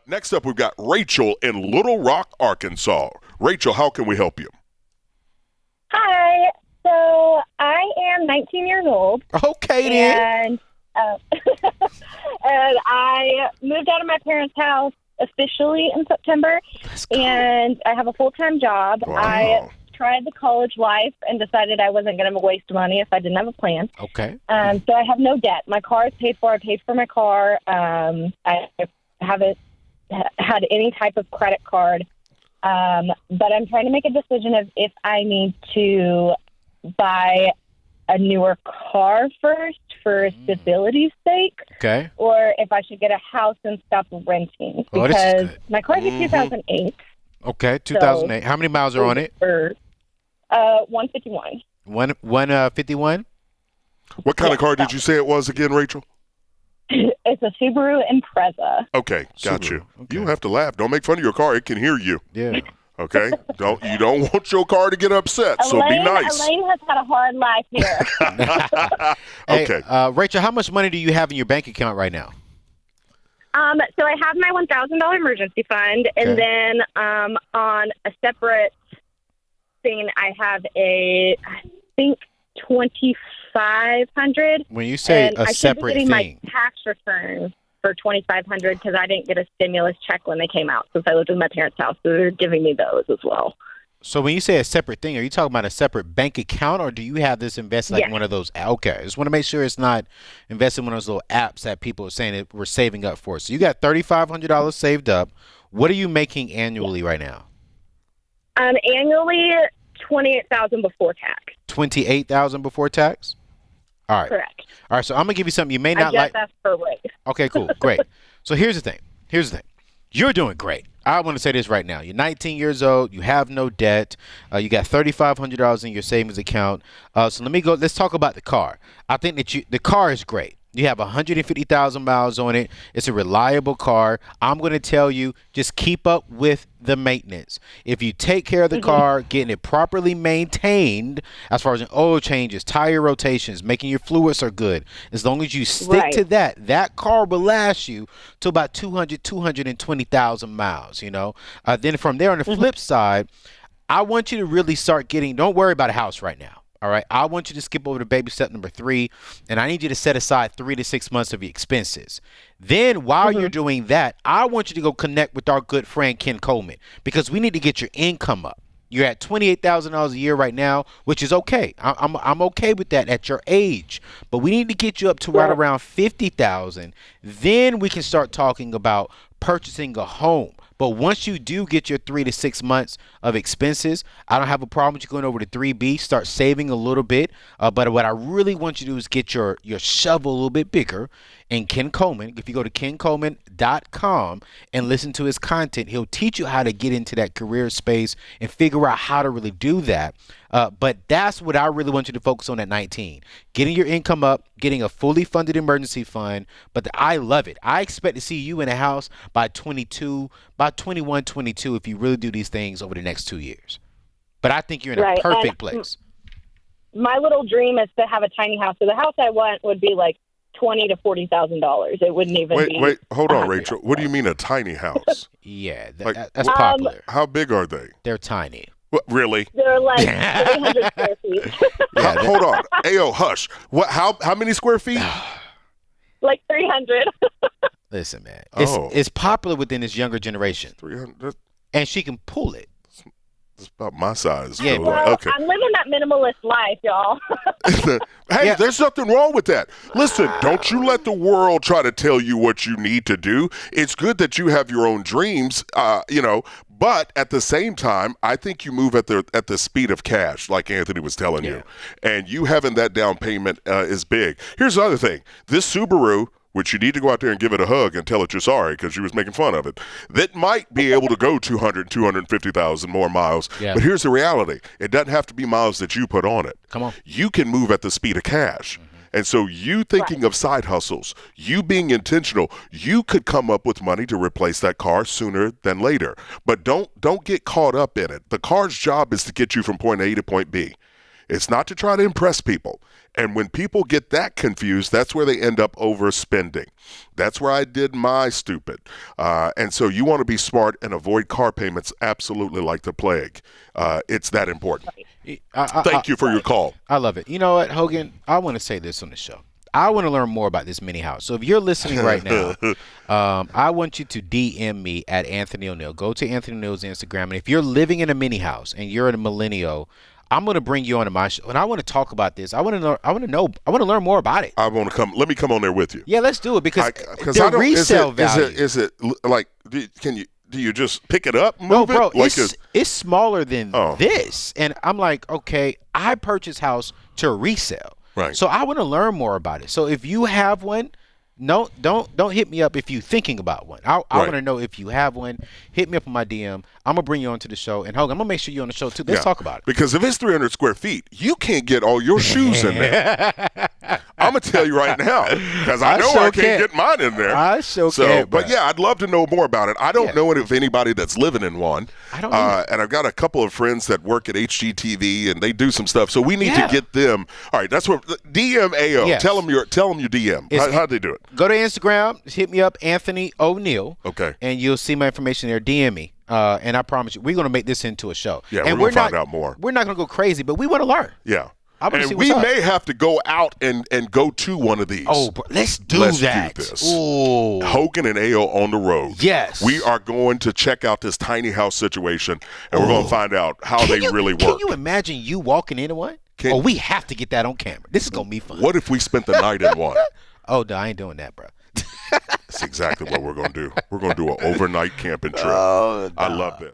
Next up, we've got Rachel in Little Rock, Arkansas. Rachel, how can we help you? Hi. So I am 19 years old. Okay, then. And, and I moved out of my parents' house officially in September. And I have a full-time job. Wow. I tried the college life and decided I wasn't going to waste money if I didn't have a plan. Okay. So I have no debt. My car is paid for. I paid for my car. I haven't had any type of credit card. But I'm trying to make a decision of if I need to buy a newer car first for stability's sake, Okay. or if I should get a house and stop renting. Oh, this is Because good. my car's a 2008. Okay, 2008. How many miles are on it? For 151. 151? What kind of car did you say it was again, Rachel? It's a Subaru Impreza. Okay, got you. Subaru, okay. You don't have to laugh. Don't make fun of your car. It can hear you. Yeah. Okay? You don't want your car to get upset, so be nice. Elaine has had a hard life here. Okay. Hey, Rachel, how much money do you have in your bank account right now? So I have my $1,000 emergency fund, and Okay. then on a separate thing, I have I think $2,500. When you say and a I separate should be getting thing. my tax return for $2,500 because I didn't get a stimulus check when they came out since I lived in my parents' house, so they're giving me those as well. So when you say a separate thing, are you talking about a separate bank account, or do you have this invested like Yes. one of those? Okay, I just want to make sure it's not invested in one of those little apps that people are saying that we're saving up for. So you got $3,500 saved up. What are you making annually right now? Annually, $28,000 before tax. $28,000 before tax. All right. Correct. All right. So I'm gonna give you something you may I not just like. asked for a raise. Okay, cool. Great. So here's the thing. You're doing great. I want to say this right now. You're 19 years old. You have no debt. You got $3,500 in your savings account. So let's talk about the car. I think that the car is great. You have 150,000 miles on it. It's a reliable car. I'm going to tell you, just keep up with the maintenance. If you take care of the car, getting it properly maintained, as far as oil changes, tire rotations, making your fluids are good, as long as you stick to that car will last you to about 220,000 miles, Then from there, on the flip side, I want you to really start don't worry about a house right now. All right, I want you to skip over to baby step number 3, and I need you to set aside 3 to 6 months of your expenses. Then while you're doing that, I want you to go connect with our good friend Ken Coleman, because we need to get your income up. You're at $28,000 a year right now, which is okay. I'm okay with that at your age, but we need to get you up to right around $50,000. Then we can start talking about purchasing a home. But once you do get your 3 to 6 months of expenses, I don't have a problem with you going over to 3B, start saving a little bit. But what I really want you to do is get your shovel a little bit bigger. And Ken Coleman, if you go to kencoleman.com and listen to his content, he'll teach you how to get into that career space and figure out how to really do that. But that's what I really want you to focus on at 19. Getting your income up, getting a fully funded emergency fund. But I love it. I expect to see you in a house by 21, 22 if you really do these things over the next 2 years. But I think you're in a perfect place. My little dream is to have a tiny house. So the house I want would be like $20,000 to $40,000. It wouldn't even be. Wait, hold on, Rachel. What do you mean a tiny house? Yeah, Like, that's popular. How big are they? They're tiny. What, really? They're like 300 square feet. Hold on. Ayo, hush. What? How many square feet? Like 300. Listen, man. Oh. It's popular within this younger generation. 300. And she can pull it. It's about my size. Yeah, so, Well, okay. I'm living that minimalist life, y'all. Hey, Yeah. there's nothing wrong with that. Listen, don't you let the world try to tell you what you need to do. It's good that you have your own dreams, but at the same time, I think you move at the speed of cash, like Anthony was telling you. And you having that down payment is big. Here's the other thing. This Subaru, which you need to go out there and give it a hug and tell it you're sorry because you was making fun of it, that might be able to go 200, 250,000 more miles. Yeah. But here's the reality. It doesn't have to be miles that you put on it. Come on. You can move at the speed of cash. And so you thinking of side hustles, you being intentional, you could come up with money to replace that car sooner than later. But don't get caught up in it. The car's job is to get you from point A to point B. It's not to try to impress people. And when people get that confused, that's where they end up overspending. That's where I did my stupid. And so you want to be smart and avoid car payments absolutely like the plague. It's that important. Thank you for your call. I love it. You know what, Hogan? I want to say this on the show. I want to learn more about this mini house. So if you're listening right now, I want you to DM me at Anthony O'Neill. Go to Anthony O'Neill's Instagram. And if you're living in a mini house and you're a millennial, I'm going to bring you onto my show, and I want to talk about this. I want to learn more about it. I want to come. Let me come on there with you. Yeah, let's do it because the resale value. Is it like? Do you just pick it up? No, bro. Like it's smaller than this, and I'm like, okay, I purchased house to resell. Right. So I want to learn more about it. So if you have one, no, don't hit me up if you're thinking about one. I want to know if you have one. Hit me up on my DM. I'm gonna bring you onto the show, and Hogan, I'm gonna make sure you're on the show too. Let's talk about it. Because if it's 300 square feet, you can't get all your shoes in there. I'm gonna tell you right now, because I know I can't get mine in there. I can't. But yeah, I'd love to know more about it. I don't know of anybody that's living in one. I don't know. And I've got a couple of friends that work at HGTV, and they do some stuff. So we need to get them. All right, that's what DM AO. Yes. Tell them your DM. How'd they do it? Go to Instagram. Hit me up, Anthony O'Neill. Okay. And you'll see my information there. DM me. And I promise you, we're going to make this into a show. Yeah, and we're going to find out more. We're not going to go crazy, but we want to learn. Yeah. And we may have to go out and go to one of these. Oh, bro, let's do that. Do this. Ooh. Hogan and AO on the road. Yes. We are going to check out this tiny house situation, and we're going to find out how they really work. Can you imagine you walking into one? We have to get that on camera. This is going to be fun. What if we spent the night in one? Oh, no, I ain't doing that, bro. That's exactly what we're going to do. We're going to do an overnight camping trip. Oh, no. I love this.